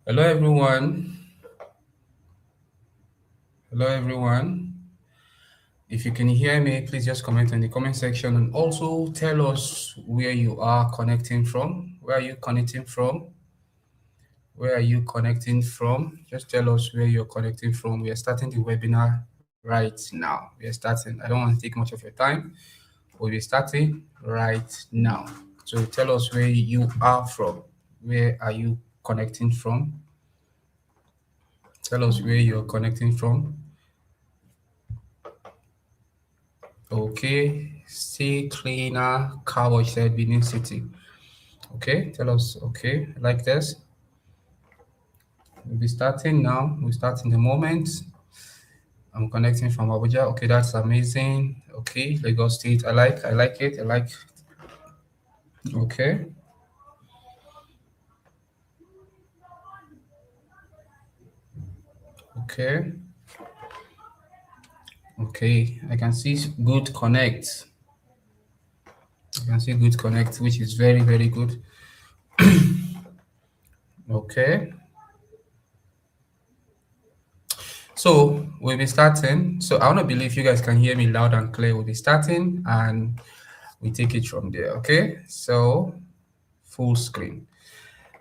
Hello, everyone. Hello, everyone. If you can hear me, please just comment in the comment section and also tell us where you are connecting from. Where are you connecting from? Where are you connecting from? Just tell us where you're connecting from. We are starting the webinar right now. We are starting. I don't want to take much of your time. We'll be starting right now. So tell us where you are from. Where are you connecting from? Tell us where you're connecting from. Okay, stay cleaner. Cowboy said Benin City. Okay, tell us. Okay, like this. We'll be starting now. We'll start in the moment. I'm connecting from Abuja. Okay, that's amazing. Okay, Lagos State. I like it. I like. Okay. Okay. Okay. I can see good connect. I can see good connect, which is very, very good. Okay. So we'll be starting. So I want to believe you guys can hear me loud and clear. We'll be starting and we take it from there. Okay. So full screen.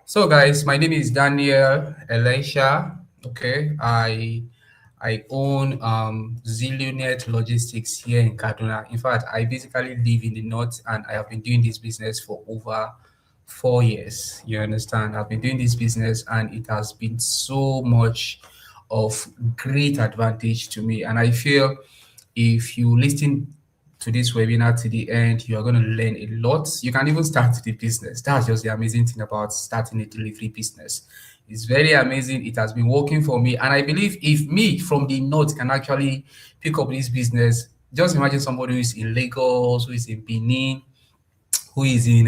So guys, my name is Daniel Elisha. Okay. I own Zillionet Logistics here in Kaduna. In fact, I basically live in the north and I have been doing this business for over 4 years. You understand? I've been doing this business and it has been so much of great advantage to me. And I feel if you listen to this webinar to the end, you are going to learn a lot. You can even start the business. That's just the amazing thing about starting a delivery business. It's very amazing. It has been working for me. And I believe if me from the north can actually pick up this business, just imagine somebody who is in Lagos, who is in Benin, who is in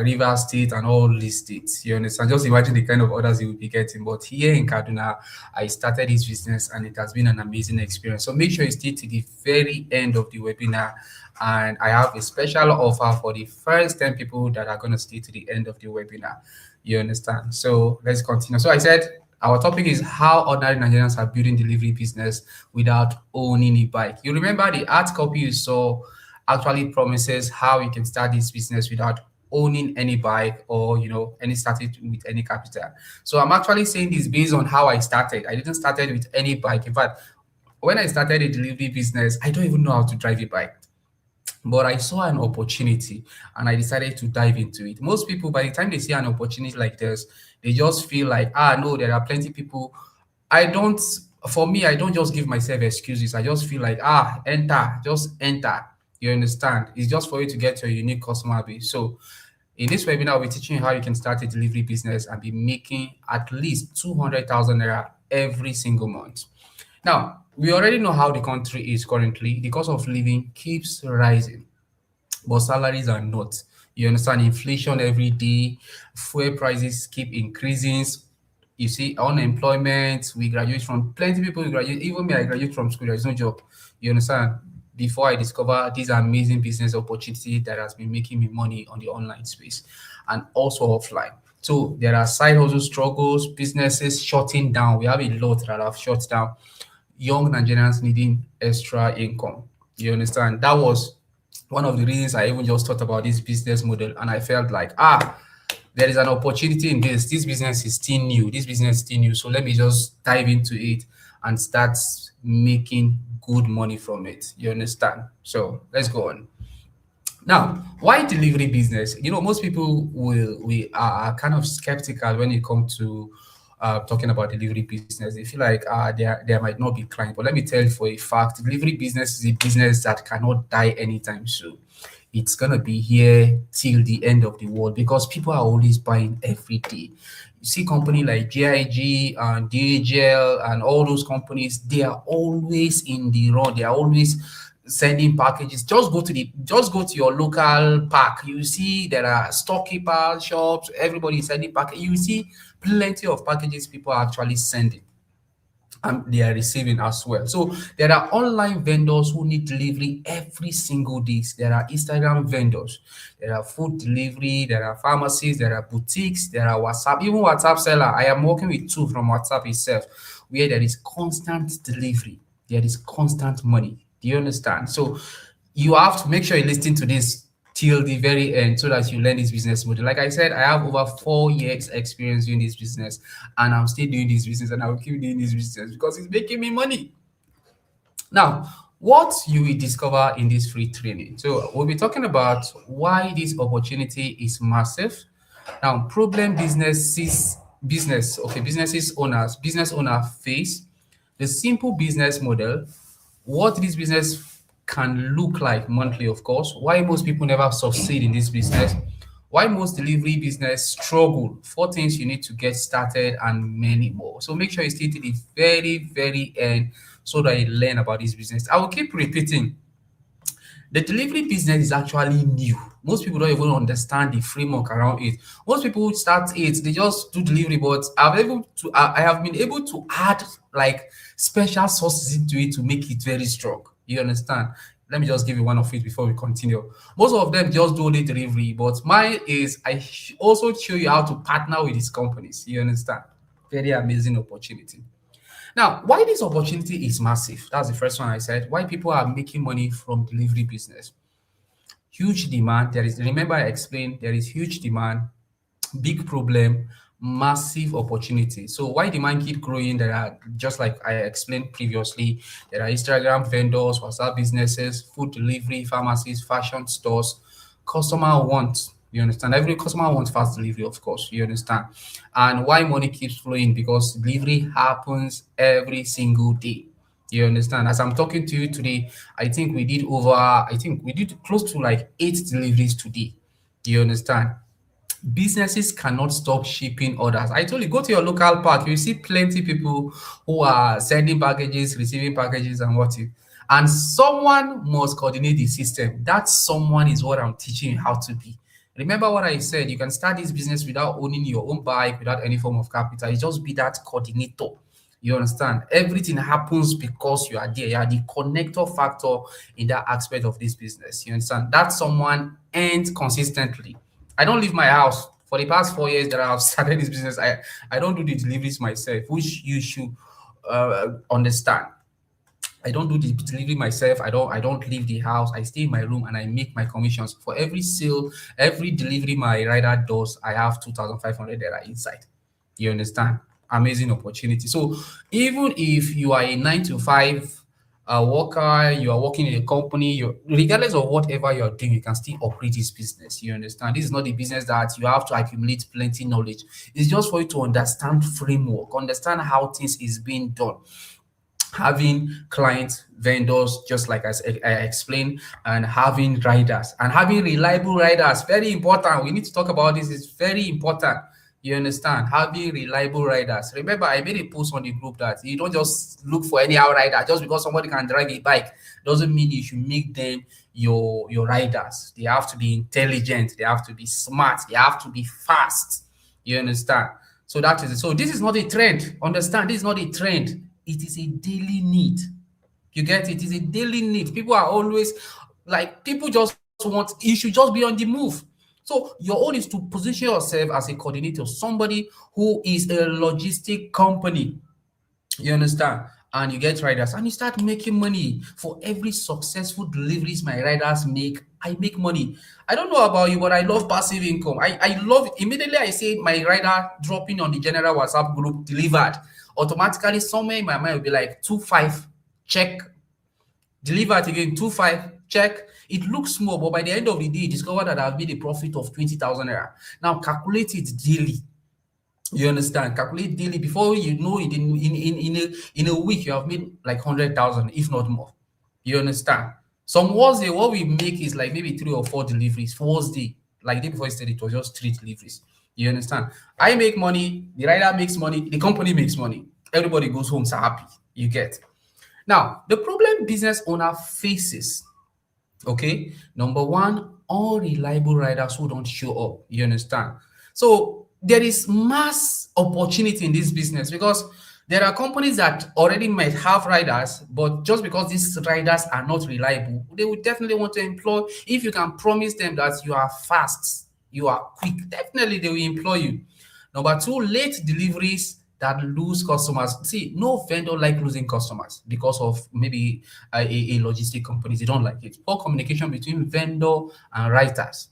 River State and all these states. You understand? Just imagine the kind of orders you will be getting. But here in Kaduna, I started this business and it has been an amazing experience. So make sure you stay to the very end of the webinar. And I have a special offer for the first 10 people that are going to stay to the end of the webinar. You understand? So let's continue. So I said our topic is how ordinary Nigerians are building delivery business without owning a bike. You remember the art copy you saw actually promises how you can start this business without owning any bike or any started with any capital. So I'm actually saying this based on how I started. I didn't started with any bike. In fact, when I started a delivery business, I don't even know how to drive a bike. But I saw an opportunity and I decided to dive into it. Most people, by the time they see an opportunity like this, they just feel like, no, there are plenty people. I don't, for me, I don't just give myself excuses. I just feel like, enter, just enter. You understand? It's just for you to get your unique customer base. So in this webinar, I'll be teaching you how you can start a delivery business and be making at least 200,000 naira every single month. Now, we already know how the country is currently. The cost of living keeps rising, but salaries are not. You understand? Inflation every day, fuel prices keep increasing. You see, unemployment, we graduate from plenty people who graduate, even me, I graduate from school, there's no job. You understand? Before I discover this amazing business opportunity that has been making me money on the online space and also offline. So there are side hustle struggles, businesses shutting down. We have a lot that have shut down, young Nigerians needing extra income. You understand? That was one of the reasons I even just thought about this business model. And I felt like, there is an opportunity in this. This business is still new. This business is still new. So let me just dive into it and start making good money from it. You understand? So let's go on. Now, why delivery business? Most people we are kind of skeptical when it comes to talking about delivery business. They feel like there might not be clients. But let me tell you for a fact, delivery business is a business that cannot die anytime soon. It's gonna be here till the end of the world because people are always buying every day. You see company like GIG and DHL and all those companies, they are always in the run. They are always sending packages. Just go to your local park. You see there are storekeeper shops, everybody is sending package. You see plenty of packages people are actually sending. they are receiving as well. So there are online vendors who need delivery every single day. There are Instagram vendors, there are food delivery, there are pharmacies, there are boutiques, there are WhatsApp, even WhatsApp seller. I am working with two from WhatsApp itself, where there is constant delivery, there is constant money. Do you understand? So you have to make sure you listen to this till the very end so that you learn this business model. Like I said, I have over 4 years experience doing this business, and I'm still doing this business, and I will keep doing this business because it's making me money. Now, what you will discover in this free training. So we'll be talking about why this opportunity is massive. Now, problem business owner face, the simple business model, what this business can look like monthly, of course, why most people never succeed in this business, why most delivery business struggle, four things you need to get started, and many more. So make sure you stay to the very, very end so that you learn about this business. I will keep repeating, the delivery business is actually new. Most people don't even understand the framework around it. Most people start it, they just do delivery, but I have been able to add like special sources into it to make it very strong. You understand? Let me just give you one of it before we continue. Most of them just do only delivery, but mine is also show you how to partner with these companies. You understand? Very amazing opportunity. Now, why this opportunity is massive? That's the first one I said. Why people are making money from delivery business. Huge demand. Remember I explained there is huge demand, big problem, massive opportunity. So why demand keep growing? There are, just like I explained previously, there are Instagram vendors, WhatsApp businesses, food delivery, pharmacies, fashion stores. Customer wants, you understand? Every customer wants fast delivery, of course, you understand? And why money keeps flowing? Because delivery happens every single day. You understand? As I'm talking to you today, I think we did close to like 8 deliveries today. You understand? Businesses cannot stop shipping orders. I told you, go to your local park, you see plenty people who are sending packages, receiving packages, and what you. And someone must coordinate the system. That someone is what I'm teaching you how to be. Remember what I said, you can start this business without owning your own bike, without any form of capital. You just be that coordinator. You understand? Everything happens because you are there. You are the connector factor in that aspect of this business. You understand? That someone ends consistently. I don't leave my house. For the past 4 years that I've started this business, I don't do the deliveries myself, which you should understand. I don't do the delivery myself. I don't leave the house. I stay in my room and I make my commissions. For every sale, every delivery my rider does, I have 2,500 that are inside. You understand? Amazing opportunity. So even if you are a 9 to 5 worker, you are working in a company, regardless of whatever you're doing, you can still operate this business. You understand? This is not a business that you have to accumulate plenty knowledge. It's just for you to understand framework, understand how things is being done, having clients, vendors, just like I explained, and having riders and having reliable riders. Very important. We need to talk about this. It's very important. You understand? Having reliable riders. Remember, I made a post on the group that you don't just look for any rider just because somebody can drive a bike. Doesn't mean you should make them your riders. They have to be intelligent. They have to be smart. They have to be fast. You understand? So that is it. So this is not a trend. Understand? This is not a trend. It is a daily need. You get it? It is a daily need. People are always like, people just want, you should just be on the move. So your own is to position yourself as a coordinator, somebody who is a logistic company. You understand? And you get riders and you start making money. For every successful deliveries my riders make, I make money. I don't know about you, but I love passive income. I love it. Immediately I say my rider dropping on the general WhatsApp group delivered. Automatically, somewhere in my mind will be like 2.5, check. Delivered again, 2.5, check. It looks small, but by the end of the day, you discover that I've made a profit of 20,000 naira. Now calculate it daily. You understand? Calculate daily. Before you know it, in a week, you have made like 100,000, if not more. You understand? Some Thursday, what we make is like maybe 3 or 4 deliveries. Thursday, like the day before yesterday, it was just 3 deliveries. You understand? I make money, the rider makes money, the company makes money. Everybody goes home so happy. You get. Now, the problem business owner faces, okay, number one, unreliable riders who don't show up. You understand? So there is mass opportunity in this business because There are companies that already might have riders, but just because these riders are not reliable, they would definitely want to employ. If you can promise them that you are fast, you are quick, definitely they will employ you. Number two, late deliveries that lose customers. See, no vendor like losing customers because of maybe a logistic company. They don't like it. Poor communication between vendor and writers,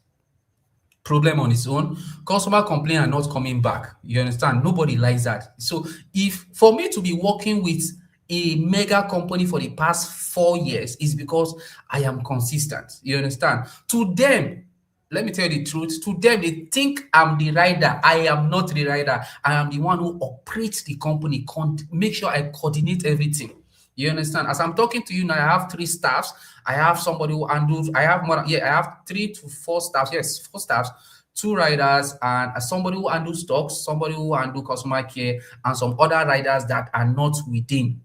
problem on its own. Customer complain and not coming back. You understand? Nobody likes that. So if for me to be working with a mega company for the past 4 years is because I am consistent. You understand? To them, let me tell you the truth. To them, they think I'm the rider. I am not the rider. I am the one who operates the company, make sure I coordinate everything. You understand? As I'm talking to you now, I have three staffs. I have somebody who handles, I have more, yeah, I have 3 to 4 staffs. Yes, 4 staffs, 2 riders, and somebody who handles stocks, somebody who handles customer care, and some other riders that are not within.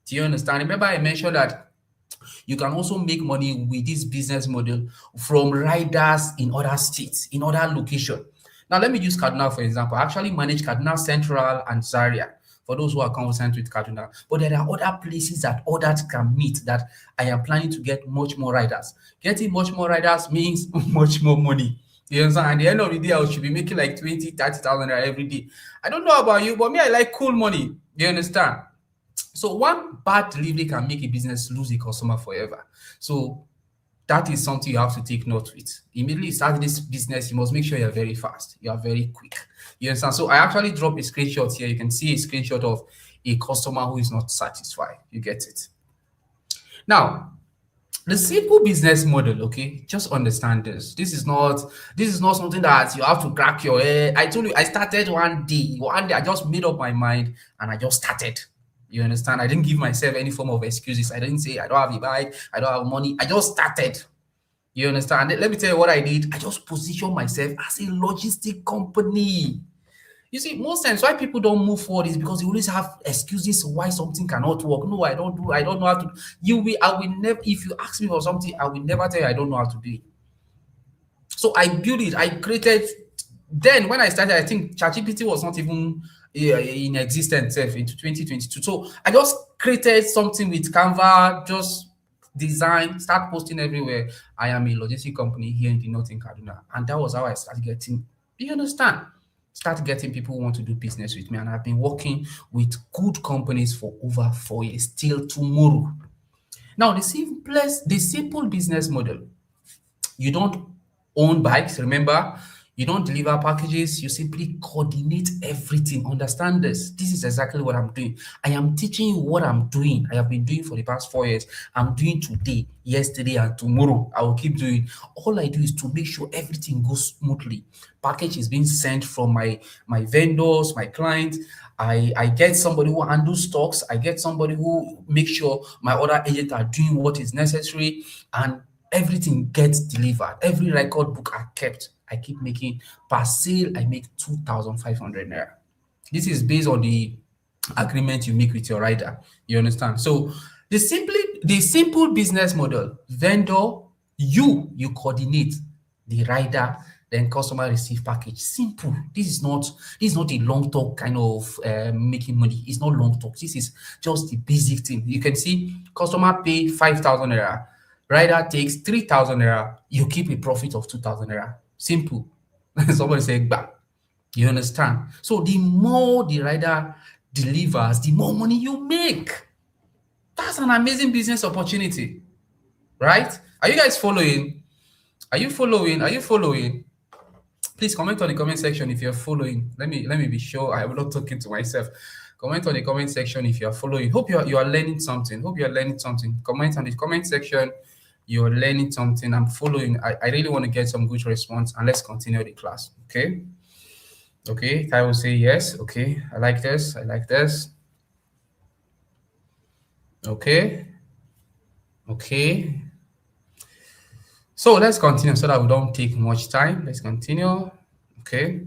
Do you understand? Remember, I mentioned that you can also make money with this business model from riders in other states, in other locations. Now, let me use Kaduna for example. I actually manage Kaduna Central and Zaria for those who are conversant with Kaduna. But there are other places that others can meet that I am planning to get much more riders. Getting much more riders means much more money. You understand? At the end of the day, I should be making like 20, 30,000 every day. I don't know about you, but me, I like cool money. You understand? So one bad delivery can make a business lose a customer forever. So that is something you have to take note with. Immediately you start this business, you must make sure you're very fast, you are very quick. You understand? So I actually drop a screenshot here. You can see a screenshot of a customer who is not satisfied. You get it. Now, the simple business model, okay, just understand this. This is not something that you have to crack your head. I told you I started one day I just made up my mind and I just started. You understand? I didn't give myself any form of excuses. I didn't say I don't have a bike, I don't have money. I just started. You understand? Let me tell you what I did. I just positioned myself as a logistic company. You see, most times why people don't move forward is because they always have excuses why something cannot work. No, I don't know how to. I will never, if you ask me for something, I will never tell you I don't know how to do it. So I built it, I created. Then when I started, I think ChatGPT was not even in existence into 2022. So I just created something with Canva, just design, start posting everywhere. I am a logistic company here in the Northern Kaduna. And that was how I started getting, you understand? Start getting people who want to do business with me. And I've been working with good companies for over 4 years till tomorrow. Now, the simple business model, you don't own bikes, remember? You don't deliver packages, you simply coordinate everything. Understand this. This is exactly what I'm doing. I am teaching you what I'm doing. I have been doing for the past 4 years. I'm doing today, yesterday, and tomorrow. I will keep doing. All I do is to make sure everything goes smoothly. Package is being sent from my vendors, my clients. I get somebody who handles stocks. I get somebody who makes sure my other agents are doing what is necessary, and everything gets delivered. Every record book are kept. I keep making per sale. I make 2,500 naira. This is based on the agreement you make with your rider. You understand? So the simple business model, vendor, you coordinate the rider, then customer receive package. Simple. This is not a long talk kind of making money. It's not long talk. This is just the basic thing. You can see customer pay 5,000 naira, rider takes 3,000 naira, you keep a profit of 2,000 naira. Simple. Somebody say back. You understand? So the more the rider delivers, the more money you make. That's an amazing business opportunity, right? Are you guys following? Are you following? Are you following? Please comment on the comment section if you're following. Let me be sure I'm not talking to myself. Comment on the comment section if you're following. Hope you are learning something. Hope you're learning something. Comment on the comment section. You're learning something. I'm following. I really want to get some good response, and let's continue the class. Okay. Okay. I will say yes. Okay. I like this. I like this. Okay. Okay. So let's continue so that we don't take much time. Let's continue. Okay.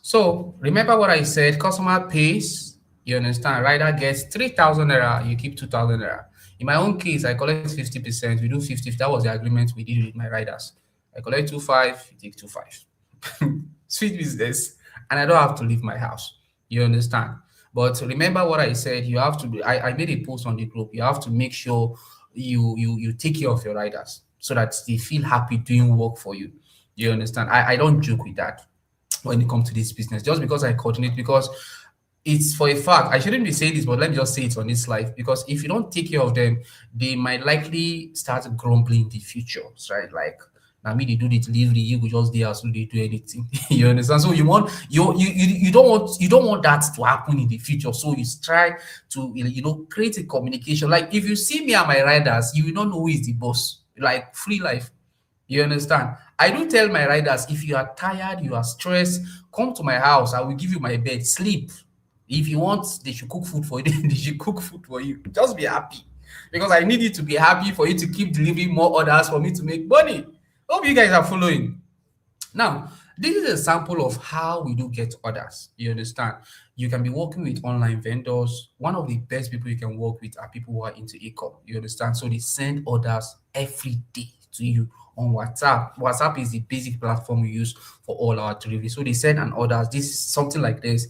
So remember what I said, customer pays, you understand, rider gets 3,000 naira, you keep 2,000 naira. In my own case, I collect 50%, we do 50. That was the agreement we did with my riders. I collect 2,500, you take 2,500. Sweet business. And I don't have to leave my house. You understand? But remember what I said, you have to be, I made a post on the group. You have to make sure you take care of your riders so that they feel happy doing work for you. You understand? I don't joke with that when it comes to this business. Just because I coordinate, because it's for a fact. I shouldn't be saying this, but let me just say it on this live, because if you don't take care of them, they might likely start grumbling in the future, right? Like, now me they do the delivery, you could just there so they do anything. You understand? So you don't want that to happen in the future. So you try to create a communication. Like if you see me and my riders, you will not know who is the boss. Like free life. You understand? I do tell my riders, if you are tired, you are stressed, come to my house. I will give you my bed, sleep. If you want, they should cook food for you. They should cook food for you. Just be happy. Because I need you to be happy for you to keep delivering more orders for me to make money. Hope you guys are following. Now, this is a sample of how we do get orders. You understand? You can be working with online vendors. One of the best people you can work with are people who are into e-com. You understand? So they send orders every day to you on WhatsApp. WhatsApp is the basic platform we use for all our delivery. So they send an order. This is something like this.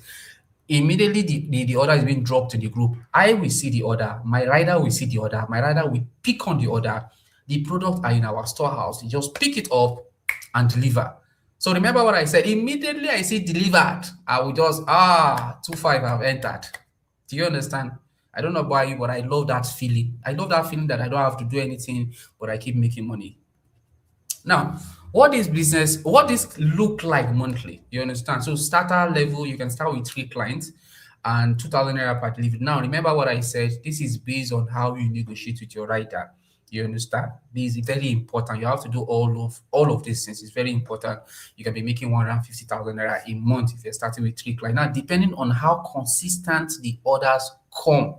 Immediately the order is being dropped in the group. I will see the order. My rider will see the order. My rider will pick on the order. The product are in our storehouse. You just pick it up and deliver. So remember what I said. Immediately I see delivered, I will just 25 I've entered. Do you understand? I don't know about you, but I love that feeling. I love that feeling that I don't have to do anything, but I keep making money. Now, what this look like monthly? You understand? So starter level, you can start with 3 clients and 2,000 naira per delivery. Now, remember what I said. This is based on how you negotiate with your rider. You understand? This is very important. You have to do all of these things. It's very important. You can be making 150,000 naira a month if you're starting with 3 clients. Now, depending on how consistent the orders come,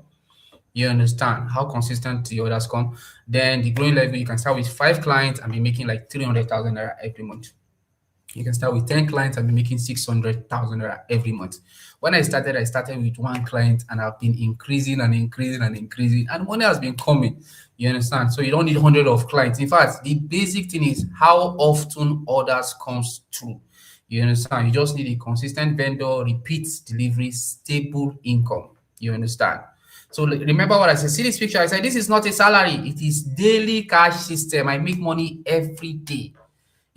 you understand how consistent the orders come. Then the growing level, you can start with 5 clients and be making like 300,000 naira every month. You can start with 10 clients and be making 600,000 naira every month. When I started with 1 client and I've been increasing and increasing and increasing, and money has been coming. You understand? So you don't need hundreds of clients. In fact, the basic thing is how often orders comes through. You understand? You just need a consistent vendor, repeat delivery, stable income. You understand? So remember what I said. See this picture. I said this is not a salary. It is daily cash system. I make money every day.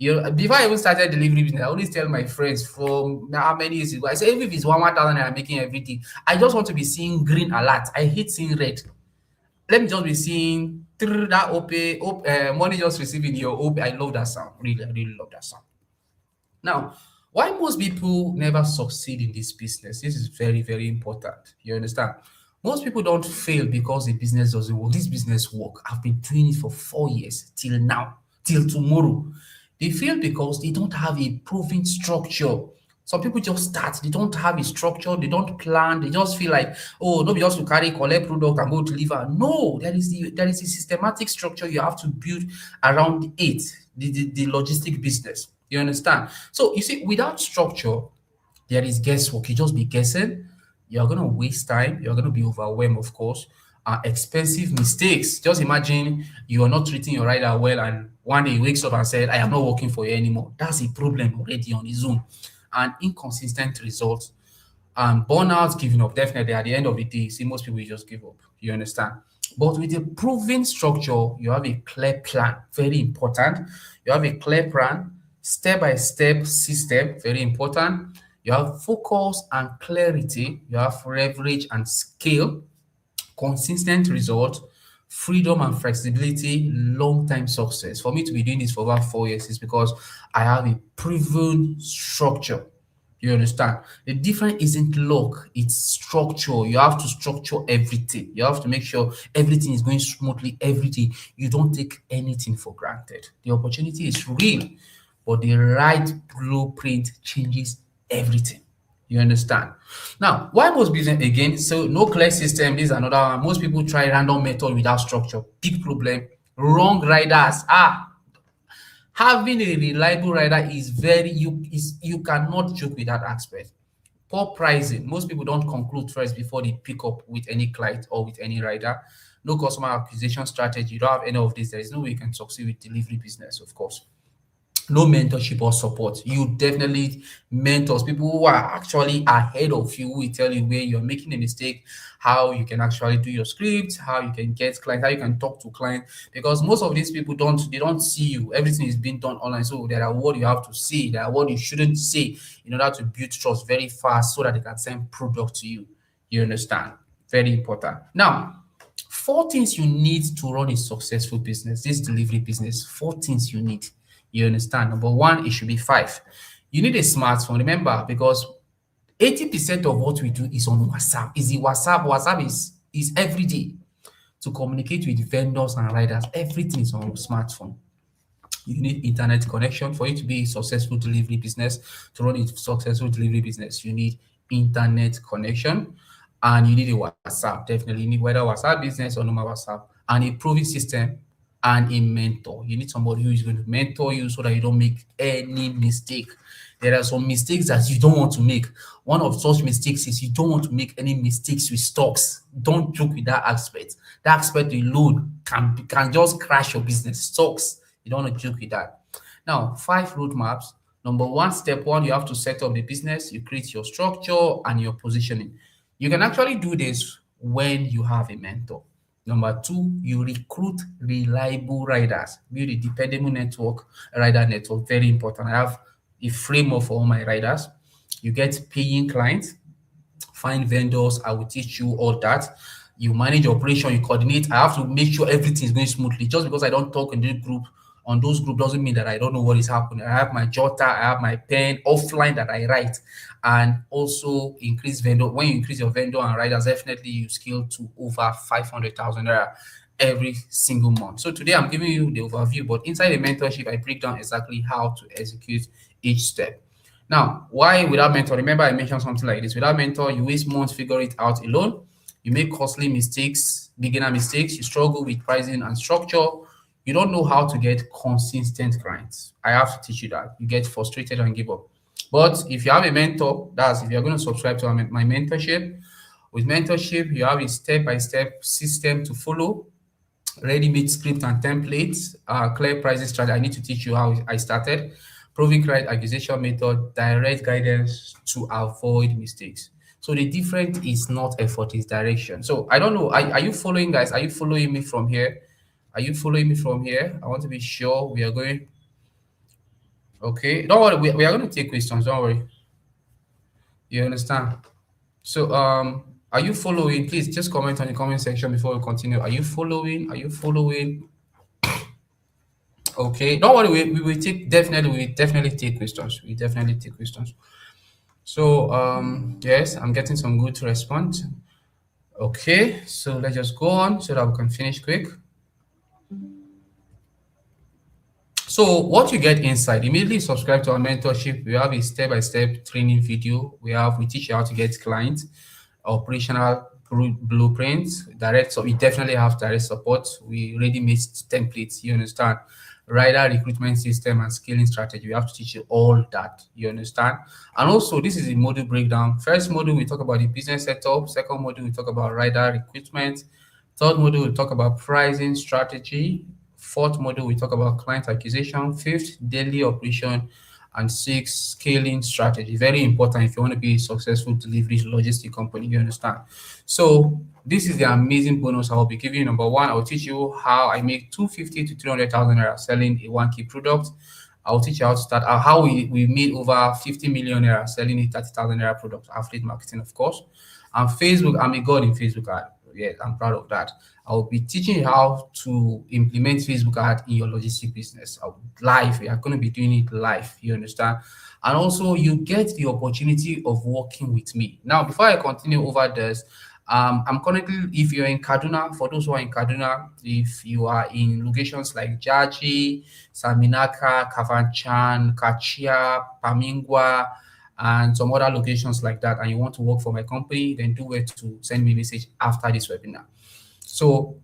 Before I even started delivery business, I always tell my friends from how many years ago, I say even if it's 1,000 I'm making every day, I just want to be seeing green alert. I hate seeing red. Let me just be seeing that money just receiving your OP. I love that sound. Really, I really love that sound. Now, why most people never succeed in this business? This is very, very important. You understand? Most people don't fail because the business doesn't work. This business work. I've been doing it for 4 years till now, till tomorrow. They fail because they don't have a proven structure. Some people just start, they don't have a structure, they don't plan, they just feel like, oh, nobody just to carry, collect product and go deliver. No, there is a systematic structure you have to build around it, the logistic business. You understand? So you see, without structure, there is guesswork. You just be guessing. You're gonna waste time. You're gonna be overwhelmed, of course. Expensive mistakes. Just imagine you are not treating your rider well, and one day he wakes up and said, "I am not working for you anymore." That's a problem already on its own. And inconsistent results and burnout, giving up. Definitely, at the end of the day, see most people will just give up. You understand? But with a proven structure, you have a clear plan. Very important. You have a clear plan, step-by-step system. Very important. You have focus and clarity. You have leverage and scale, consistent result, freedom and flexibility, long-time success. For me to be doing this for about 4 years is because I have a proven structure. You understand? The difference isn't luck, it's structure. You have to structure everything. You have to make sure everything is going smoothly every day. You don't take anything for granted. The opportunity is real, but the right blueprint changes everything. You understand? Now, why most business again? So no clear system. This is another one. Most people try random method without structure. Big problem. Wrong riders. Having a reliable rider is you cannot joke with that aspect. Poor pricing. Most people don't conclude first before they pick up with any client or with any rider. No customer acquisition strategy. You don't have any of this. There is no way you can succeed with delivery business, of course. no mentorship or support. You definitely mentors people who are actually ahead of you, who will tell you where you're making a mistake, how you can actually do your script, how you can get clients, how you can talk to clients. Because most of these people don't see you. Everything is being done online. So there are what you have to say, there are what you shouldn't say in order to build trust very fast so that they can send product to you. You understand? Very important. Now, four things you need to run a successful business, this delivery business. Four things you need. You understand? Number one, it should be five. You need a smartphone. Remember, because 80% of what we do is on WhatsApp. Is the WhatsApp? WhatsApp is every day to communicate with vendors and riders. Everything is on smartphone. You need internet connection for it to be a successful delivery business. To run a successful delivery business, you need internet connection and you need a WhatsApp. Definitely, you need whether WhatsApp business or normal WhatsApp, and a proving system and a mentor. You need somebody who is going to mentor you so that you don't make any mistake. There are some mistakes that you don't want to make. One of such mistakes is you don't want to make any mistakes with stocks. Don't joke with that aspect. That aspect alone can just crash your business. Stocks, you don't want to joke with that. Now, five roadmaps. Number one, step one, you have to set up the business. You create your structure and your positioning. You can actually do this when you have a mentor. Number two, you recruit reliable riders. Build a dependable network, rider network. Very important. I have a framework for all my riders. You get paying clients, find vendors. I will teach you all that. You manage operation, you coordinate. I have to make sure everything is going smoothly. Just because I don't talk in the group on those group doesn't mean that I don't know what is happening. I have my jotter, I have my pen offline that I write, and also increase vendor. When you increase your vendor and riders, definitely you scale to over 500,000 naira every single month. So today I'm giving you the overview, but inside the mentorship, I break down exactly how to execute each step. Now, why without mentor? Remember, I mentioned something like this. Without mentor, you waste months figure it out alone. You make costly mistakes, beginner mistakes. You struggle with pricing and structure. You don't know how to get consistent clients. I have to teach you that. You get frustrated and give up. But if you have a mentor, that's if you're going to subscribe to my mentorship. With mentorship, you have a step-by-step system to follow, ready-made script and templates, clear pricing strategy. I need to teach you how I started, proving client acquisition method, direct guidance to avoid mistakes. So the difference is not effort, it's direction. So I don't know, are you following, guys? Are you following me from here? Are you following me from here? I want to be sure we are going. Okay, don't worry, we are going to take questions. Don't worry. You understand? So, are you following? Please just comment on the comment section before we continue. Are you following? Are you following? Okay, don't worry. We will take definitely. We definitely take questions. We definitely take questions. So, yes, I'm getting some good response. Okay, so let's just go on so that we can finish quick. So what you get inside, immediately subscribe to our mentorship. We have a step-by-step training video. We teach you how to get clients, operational blueprints, direct. So we definitely have direct support. We already made templates. You understand? Rider recruitment system and scaling strategy. We have to teach you all that. You understand? And also, this is a module breakdown. First module, we talk about the business setup. Second module, we talk about rider recruitment. Third module, we talk about pricing strategy. Fourth module, we talk about client acquisition. Fifth, daily operation. And sixth, scaling strategy. Very important if you want to be a successful delivery logistic company, you understand? So this is the amazing bonus I will be giving you. Number one, I will teach you how I make 250 to 300,000 naira selling a one key product. I will teach you how to start, how we made over 50 million naira selling a 30,000 naira product, affiliate marketing, of course. And Facebook, I'm a god in Facebook ad. Yeah, I'm proud of that. I will be teaching you how to implement Facebook ad in your logistic business. Live, we are going to be doing it live. You understand? And also, you get the opportunity of working with me. Now, before I continue over this, I'm currently, if you're in Kaduna, for those who are in Kaduna, if you are in locations like Jaji, Saminaka, Kavanchan, Kachia, Pamingwa, and some other locations like that, and you want to work for my company, then do where to send me a message after this webinar. So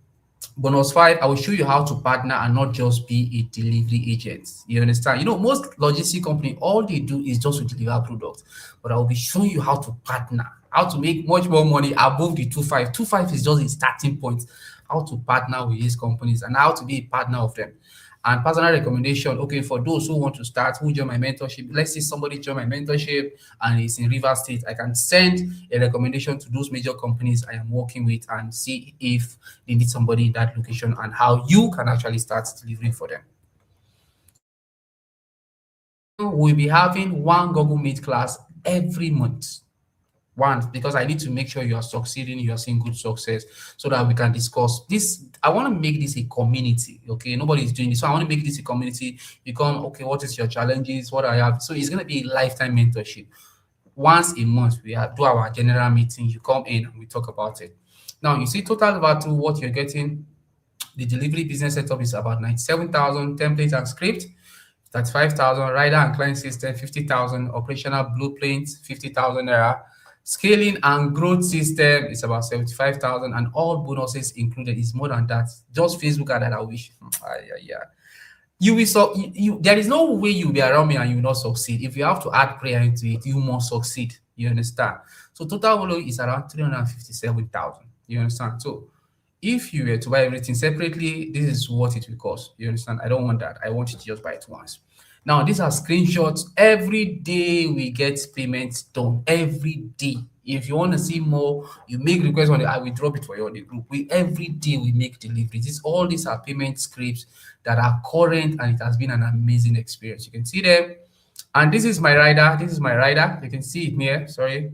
bonus 5, I will show you how to partner and not just be a delivery agent. You understand? You know, most logistic company, all they do is just to deliver products, but I will be showing you how to partner, how to make much more money above the 2.5. 2.5 is just a starting point. How to partner with these companies and how to be a partner of them. And personal recommendation, okay, for those who want to start, who join my mentorship, let's say somebody join my mentorship and is in River State, I can send a recommendation to those major companies I am working with and see if they need somebody in that location and how you can actually start delivering for them. We'll be having one Google Meet class every month. One, because I need to make sure you are succeeding, you are seeing good success, so that we can discuss this. I want to make this a community. Okay, nobody is doing this, so I want to make this a community. Become okay. What is your challenges? What I have. So it's gonna be a lifetime mentorship. Once a month, do our general meeting. You come in and we talk about it. Now you see total value. What you're getting. The delivery business setup is about 97,000 template and script. 35,000 rider and client system, 50,000 operational blueprints, 50,000 naira. Scaling and growth system is about 75,000, and all bonuses included is more than that. Just Facebook ad that I wish. Yeah. You will there is no way you'll be around me and you will not succeed. If you have to add prayer into it, you must succeed. You understand? So total value is around 357,000. You understand? So if you were to buy everything separately, this is what it will cost. You understand? I don't want that. I want you to just buy it once. Now, these are screenshots. Every day we get payments done. Every day. If you want to see more, you make requests on it. I will drop it for you on the group. Every day we make deliveries. All these are payment scripts that are current, and it has been an amazing experience. You can see them. And this is my rider. This is my rider. You can see it here. Sorry.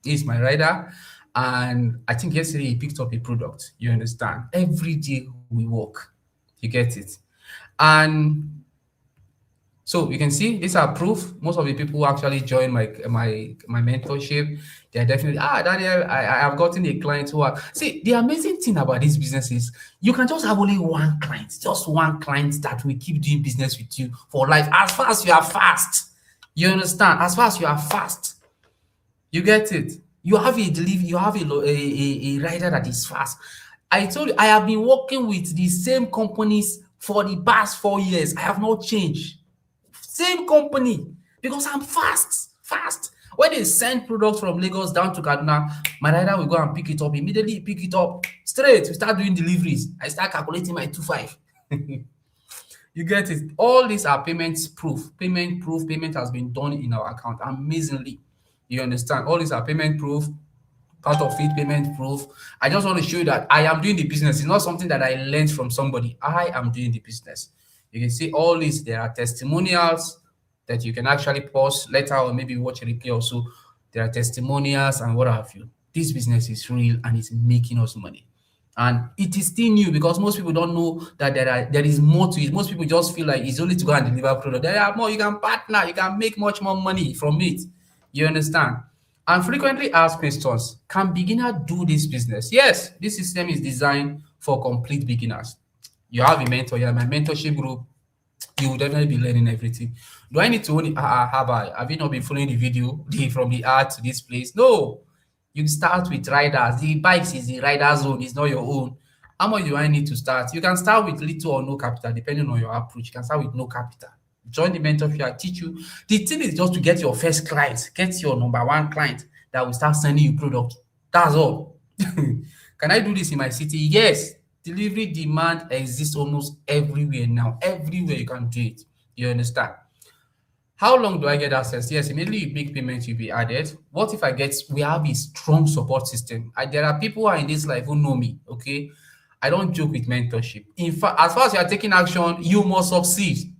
This is my rider. And I think yesterday he picked up a product. You understand? Every day we work. You get it? And so you can see these are proof. Most of the people who actually join my mentorship, they're definitely Daniel, I have gotten a client who are see the amazing thing about this business is you can just have only one client, just one client that will keep doing business with you for life as far as you are fast. You understand? As far as you are fast, you get it. You have a delivery, you have a rider that is fast. I told you I have been working with the same companies for the past 4 years. I have not changed. Same company, because I'm fast. When they send products from Lagos down to Kaduna, my rider will go and pick it up. Immediately pick it up straight. We start doing deliveries. I start calculating my 25. You get it. All these are payments proof. Payment proof. Payment has been done in our account amazingly. You understand? All these are payment proof. Part of it, payment proof. I just want to show you that I am doing the business. It's not something that I learned from somebody. I am doing the business. You can see all these. There are testimonials that you can actually pause later or maybe watch a replay also. There are testimonials and what have you. This business is real and it's making us money. And it is still new because most people don't know that there is more to it. Most people just feel like it's only to go and deliver product. There are more. You can partner. You can make much more money from it. You understand? And frequently asked questions. Can beginner do this business? Yes, this system is designed for complete beginners. You have a mentor. You have my mentorship group. You will definitely be learning everything. Do I need to only have you not been following the video from the art to this place? No. You start with riders. The bikes is the rider zone, it's not your own. How much do I need to start? You can start with little or no capital, depending on your approach. You can start with no capital. Join the mentorship, I teach you. The thing is just to get your first client, get your number one client that will start sending you product. That's all. Can I do this in my city? Yes. Delivery demand exists almost everywhere now. Everywhere you can do it. You understand? How long do I get access? Yes, immediately you make payment, you'll be added. What if we have a strong support system? There are people who are in this life who know me, okay? I don't joke with mentorship. In fact, as far as you are taking action, you must succeed.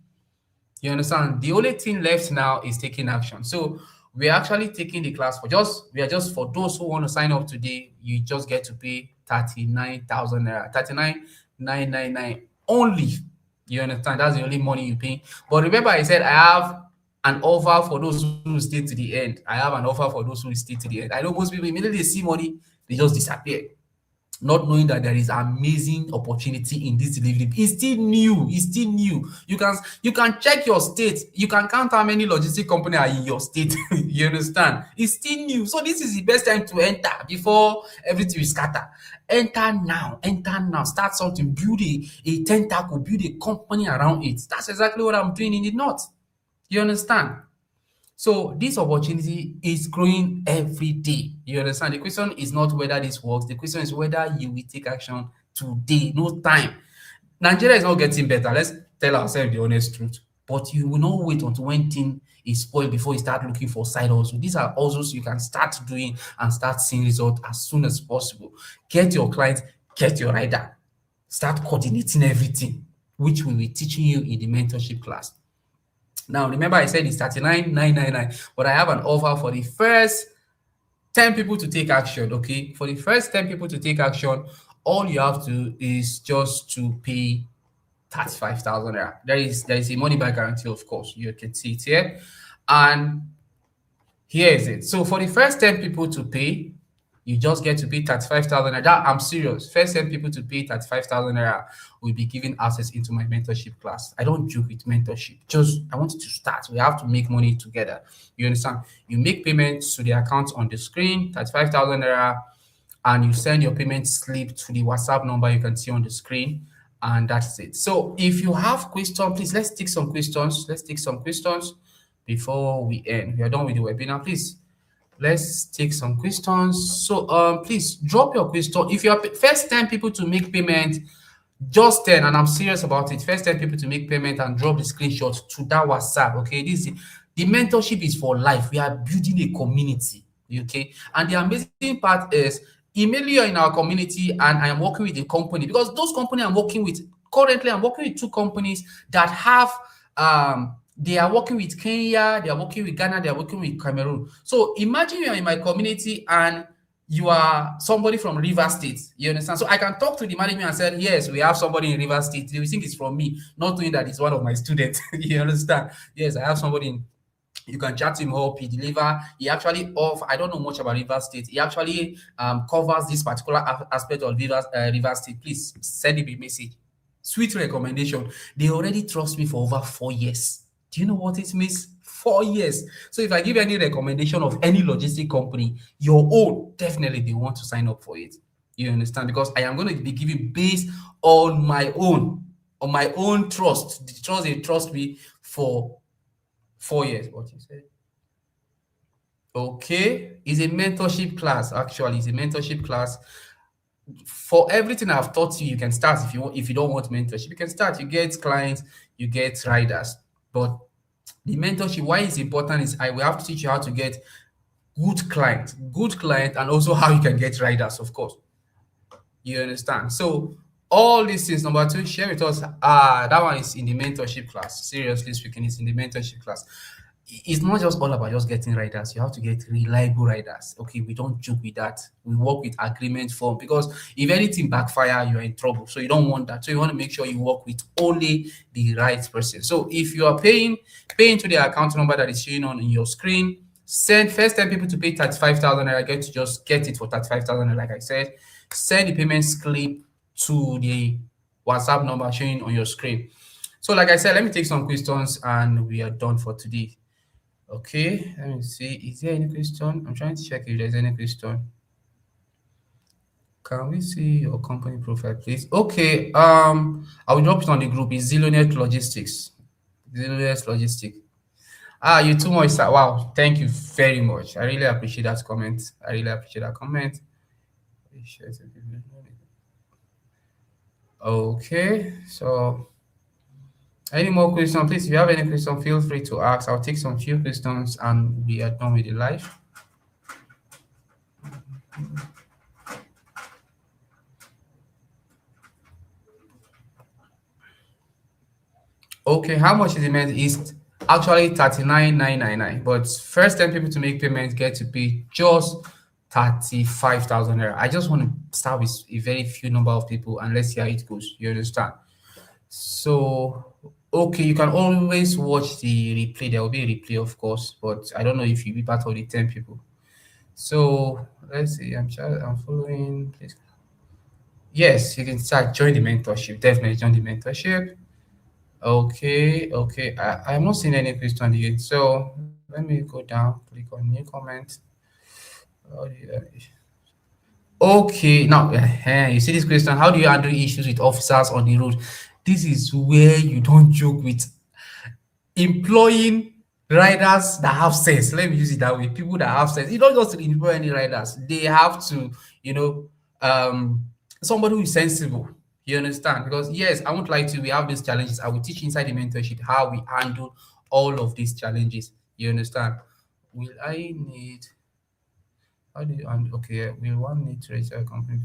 You understand? The only thing left now is taking action. So we're actually taking the class we are just for those who want to sign up today, you just get to pay 39,000 naira, 39,999 only. You understand? That's the only money you pay. But remember, I said I have an offer for those who stay to the end. I have an offer for those who stay to the end. I know most people immediately see money, they just disappear, not knowing that there is amazing opportunity in this delivery. It's still new. It's still new. You can check your state. You can count how many logistic companies are in your state. You understand? It's still new. So this is the best time to enter before everything is scattered. Enter now. Enter now. Start something. Build a tentacle. Build a company around it. That's exactly what I'm doing in the north. You understand? So this opportunity is growing every day. You understand? The question is not whether this works. The question is whether you will take action today. No time. Nigeria is not getting better. tell ourselves the honest truth. But you will not wait until when thing is spoiled before you start looking for side hustle. These are hustles you can start doing and start seeing results as soon as possible. Get your client, get your rider, start coordinating everything, which we will be teaching you in the mentorship class. Now, remember I said it's 39,999, but I have an offer for the first 10 people to take action. Okay, for the first 10 people to take action, all you have to is just to pay 35,000 naira. There is a money back guarantee, of course. You can see it here. And here is it. So for the first 10 people to pay, you just get to pay 35,000 naira. I'm serious. First 10 people to pay 35,000 naira will be given access into my mentorship class. I don't joke with mentorship. Just, I want you to start. We have to make money together. You understand? You make payments to the account on the screen, 35,000 naira, and you send your payment slip to the WhatsApp number you can see on the screen. And that's it. So if you have questions, please, let's take some questions. Let's take some questions before we end. We are done with the webinar. Please, let's take some questions. So please drop your question. If you are first 10 people to make payment, just 10, and I'm serious about it. First 10 people to make payment and drop the screenshot to that WhatsApp. Okay, this is the mentorship is for life. We are building a community. Okay, and the amazing part is immediately you're in our community and I am working with a company, because those companies I'm working with currently, I'm working with two companies that have they are working with Kenya, they are working with Ghana, they are working with Cameroon. So imagine you are in my community and you are somebody from River State. You understand? So I can talk to the management and say, yes, we have somebody in River State. They will think it's from me, not knowing that it's one of my students. You understand? Yes, I have somebody in. You can chat him up. He deliver. He actually I don't know much about River State. He actually covers this particular aspect of River State. Please send him a message. Sweet recommendation. They already trust me for over 4 years. Do you know what it means? 4 years. So if I give any recommendation of any logistic company, your own, definitely they want to sign up for it. You understand? Because I am going to be giving based on my own trust. The trust they trust me for 4 years. What you said? Okay, it's a mentorship class. Actually, it's a mentorship class. For everything I've taught you, you can start if you want. If you don't want mentorship, you can start. You get clients, you get riders. But the mentorship, why it's important is I will have to teach you how to get good client, and also how you can get riders, of course. You understand? So all these things, number two, share with us. That one is in the mentorship class. Seriously speaking, it's in the mentorship class. It's not just all about just getting riders. You have to get reliable riders. Okay, we don't joke with that. We work with agreement form, because if anything backfire, you're in trouble. So you don't want that. So you want to make sure you work with only the right person. So if you are paying to the account number that is showing on your screen, send first 10 people to pay 35,000 naira. Get to just get it for 35,000, like I said. Send the payment slip to the WhatsApp number showing on your screen. So like I said, let me take some questions and we are done for today. Okay, let me see. Is there any question? I'm trying to check if there's any question. Can we see your company profile, please? Okay, I will drop it on the group. It's Zillionaire Logistics. Zillionaire Logistics. You too much, sir. Wow, thank you very much. I really appreciate that comment. Okay, so any more questions? Please, if you have any question, feel free to ask. I'll take some few questions and we are done with the live. Okay, how much is the payment? Is actually 39,999, but first 10 people to make payments get to pay just 35,000 naira. I just want to start with a very few number of people and let's see how it goes. You understand? So okay, you can always watch the replay. There will be a replay, of course, but I don't know if you'll be part of the 10 people. So let's see. I'm following. Please. Yes, you can start. Join the mentorship. Definitely join the mentorship. Okay. I am not seeing any question yet. So let me go down. Click on new comment. Okay, now you see this question: how do you handle issues with officers on the road? This is where you don't joke with employing riders that have sense. Let me use it that way. People that have sense. You don't just employ any riders. They have to, somebody who is sensible. You understand? Because yes, I won't lie to you, we have these challenges. I will teach inside the mentorship how we handle all of these challenges. You understand? Will I need how do you and okay, will one need to register a company?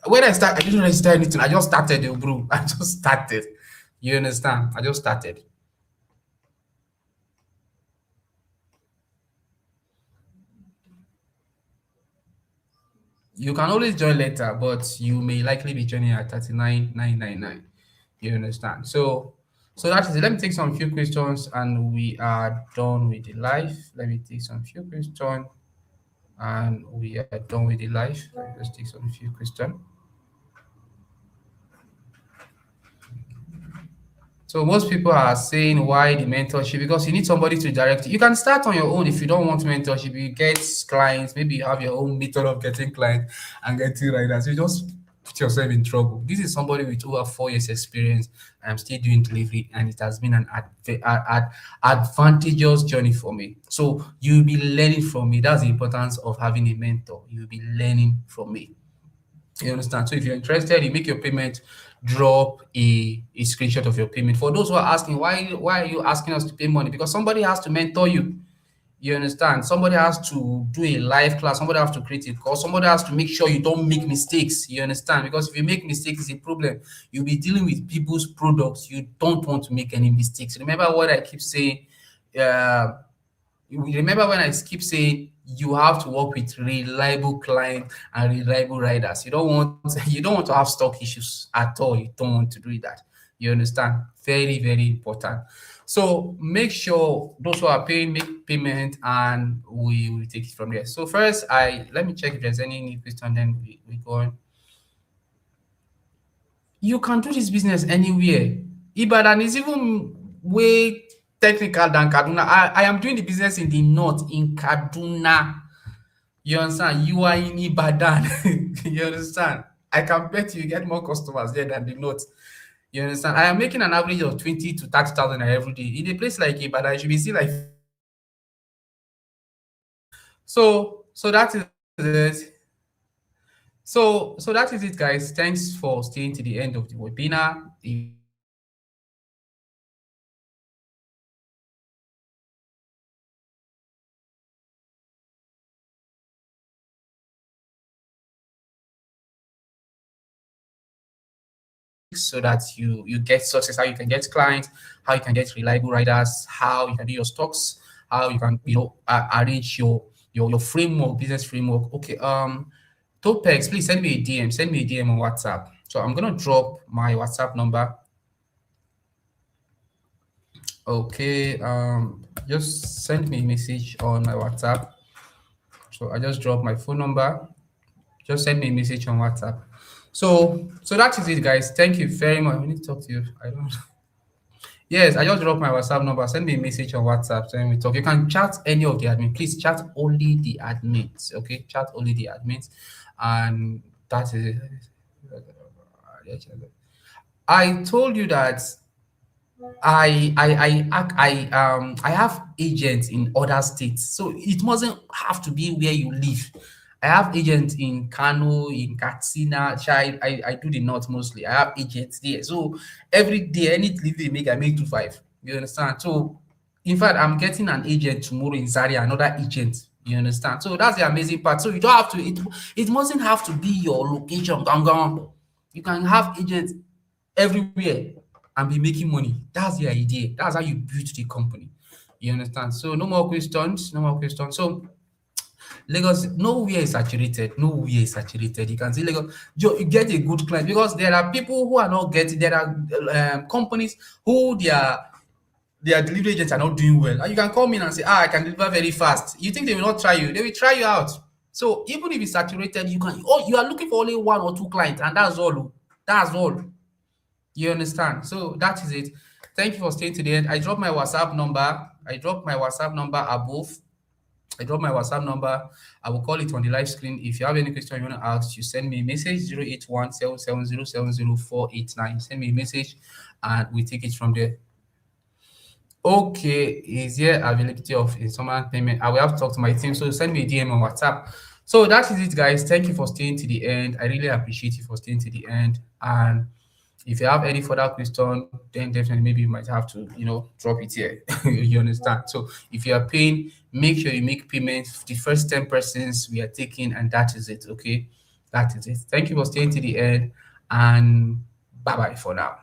When I start, I didn't register anything. I just started, bro. I just started. You understand? I just started. You can always join later, but you may likely be joining at 39,999. You understand? So that is it. Let me take some few questions and we are done with the live. Let me take some few questions and we are done with the live. Let me just take some few questions. So most people are saying why the mentorship because you need somebody to direct you. You can start on your own if you don't want mentorship. You get clients, maybe you have your own method of getting clients and getting riders. You just put yourself in trouble. This is somebody with over 4 years experience. I'm still doing delivery, and it has been an advantageous journey for me. So you'll be learning from me. That's the importance of having a mentor. You'll be learning from me. You understand? So if you're interested, you make your payment, drop a screenshot of your payment. For those who are asking, why are you asking us to pay money? Because somebody has to mentor you. You understand? Somebody has to do a live class, somebody has to create a course, somebody has to make sure you don't make mistakes. You understand? Because if you make mistakes, it's a problem. You'll be dealing with people's products. You don't want to make any mistakes. Remember what I keep saying. Uh, you remember when I keep saying you have to work with reliable clients and reliable riders. You don't want you don't want to have stock issues at all. You don't want to do that. You understand? Very, very important. So make sure those who are paying make payment and we will take it from there. So first I let me check if there's any new question, then we go on. You can do this business anywhere. Ibadan is even way technical than Kaduna. I am doing the business in the north, in Kaduna. You understand? You are in Ibadan. You understand? I can bet you get more customers there than the north. You understand? I am making an average of 20 to 30,000 every day. In a place like Ibadan, it should be still like so that is it. So that is it, guys. Thanks for staying to the end of the webinar. So that you get success, how you can get clients, how you can get reliable riders, how you can do your stocks, how you can arrange your framework, business framework. Okay, Topex, please send me a DM, on WhatsApp. So I'm gonna drop my WhatsApp number. Okay, just send me a message on my WhatsApp. So I just dropped my phone number. Just send me a message on WhatsApp. So that is it, guys. Thank you very much. We need to talk to you. I don't. Yes, I just dropped my WhatsApp number. Send me a message on WhatsApp. Then we talk. You can chat any of the admins. Please chat only the admins. Okay, chat only the admins, and that is it. I told you that I have agents in other states, so it mustn't have to be where you live. I have agents in Kano, in Katsina. I do the north mostly. I have agents there, so every day any delivery make I make 2 5. You understand? So in fact, I'm getting an agent tomorrow in Zaria, another agent. You understand? So that's the amazing part. So you don't have to. It mustn't have to be your location. Gone. You can have agents everywhere and be making money. That's the idea. That's how you build the company. You understand? So no more questions. No more questions. So Lagos, nowhere is saturated. Nowhere is saturated. You can see Lagos, you get a good client because there are people who are not getting. There are companies who their delivery agents are not doing well. And you can come in and say, I can deliver very fast. You think they will not try you? They will try you out. So even if it's saturated, you are looking for only one or two clients, and that's all. That's all. You understand? So that is it. Thank you for staying to the end. I dropped my WhatsApp number. I dropped my WhatsApp number above. I dropped my WhatsApp number. I will call it on the live screen. If you have any question you want to ask, you send me a message 08177070489. Send me a message and we take it from there. Okay, is there availability of installment payment? I will have to talk to my team. So send me a DM on WhatsApp. So that is it, guys. Thank you for staying to the end. I really appreciate you for staying to the end. And If you have any further question, then definitely maybe you might have to, drop it here. You understand? So if you are paying, make sure you make payments. The first 10 persons we are taking, and that is it. Okay, that is it. Thank you for staying to the end, and bye bye for now.